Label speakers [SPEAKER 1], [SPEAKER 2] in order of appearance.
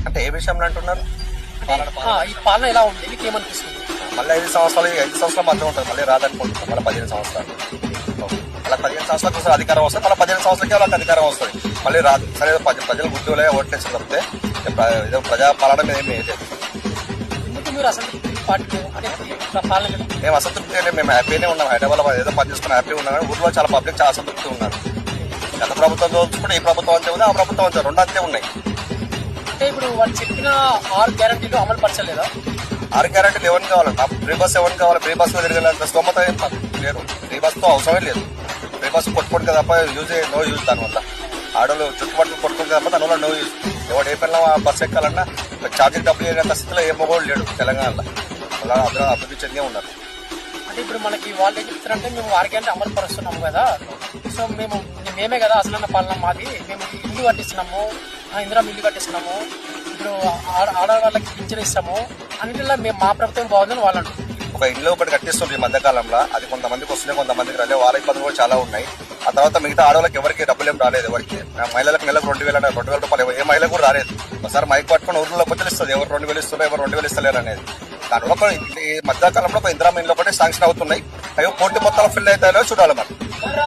[SPEAKER 1] అంటే ఏ విషయంలో అంటున్నారు?
[SPEAKER 2] ఈ పాలన ఎలా ఉంది, మీకు ఏమనిపిస్తుంది?
[SPEAKER 1] మళ్ళీ 5 సంవత్సరాల మధ్య ఉంటుంది, మళ్ళీ రాదనుకుంటున్నాం. మళ్ళీ 15 సంవత్సరాలు, మళ్ళీ 15 సంవత్సరాలకు ఒకసారి అధికారం వస్తుంది, మళ్ళీ 15 సంవత్సరాలకి వాళ్ళకి అధికారం వస్తుంది, మళ్ళీ రాదు. సరే ప్రజలు గుడ్డులే ఓట్లేసి తప్పితే ఏదో ప్రజా పాలన మీద ఏమి లేదు.
[SPEAKER 2] ఎందుకు మీరు అసంతృప్తి పార్టీ అంటే పాలన మీద?
[SPEAKER 1] మేము అసంతృప్తి, మేము హ్యాపీనే ఉన్నాం. హైదరాబాద్ ఏదో పని చేసుకుని హ్యాపీ ఉన్నాం, కానీ ఊర్లో చాలా పబ్లిక్ చాలా అసంతృప్తి ఉన్నారు. గత ప్రభుత్వం చూసుకుంటే ఈ ప్రభుత్వం అంతే ఉంది, ఆ ప్రభుత్వం అంతే, రెండు అంతే ఉన్నాయి.
[SPEAKER 2] అంటే ఇప్పుడు వాళ్ళు చెప్పిన 6 గ్యారెంటీలు అమలు పరచలేదా?
[SPEAKER 1] 6 గ్యారెంటీలు ఎవరికి కావాలంట? ఫ్రీ బస్ ఎవరికి కావాలి? ఫ్రీ బస్ తిరిగేంత స్తోమత ఏం లేరు. ఫ్రీ బస్తో అవసరమే లేదు. ఫ్రీ బస్ కొట్టుకోండి తప్ప నో యూజ్ దానివల్ల. ఆడోళ్ళు చుట్టుపక్కల కొట్టుకుంటే తప్ప దానివల్ల నో యూజ్. ఎవడు ఏ పిల్లల బస్సు ఎక్కాలన్నా ఛార్జింగ్ డబ్బులు లేని స్థితిలో ఏ మొగోడు లేడు తెలంగాణలో. అలా అభివృద్ధి చెందే ఉన్నారు.
[SPEAKER 2] అంటే ఇప్పుడు మనకి వాళ్ళు ఏం చెప్తారంటే మేము 6 గ్యారెంటీ అమలు పరుస్తున్నాము కదా, సో మేమే కదా అసలన్న పాలన మాది, మేము ఇల్లు కట్టిస్తున్నాము, ఇందిరా ఇల్లు కట్టిస్తున్నాము, ఇప్పుడు ఆడవాళ్ళకి పింఛన్ ఇస్తాము, అన్నిటిలో మేము మా ప్రభుత్వం బాగుందని వాళ్ళు అంటారు.
[SPEAKER 1] ఒక ఇల్లు ఒకటి కట్టిస్తుంది ఈ మధ్యకాలంలో, అది కొంతమందికి వస్తున్నాయి, కొంతమందికి రాలేదు. వాళ్ళ ఇబ్బందులు కూడా చాలా ఉన్నాయి. ఆ తర్వాత మిగతా ఆడవాళ్ళకి ఎవరికి డబ్బులు ఏం రాలేదు. ఎవరికి మహిళలకు నెలకు 2,000 రూపాయలు ఏ మహిళకు కూడా రాలేదు. ఒకసారి మైక్ పట్టుకుని ఊర్లో వచ్చి తెలుస్తుంది ఎవరు 2,000 ఇస్తున్నారు, ఎవరు 2,000 ఇస్తలేరు అనేది. దానివల్ల ఈ మధ్యకాలంలో ఒక ఇందిరా ఇల్లు ఒకటి శాంక్షన్ అవుతున్నాయి. అవి కోటి మొత్తం ఫిల్ అవుతాయో చూడాలి మనం.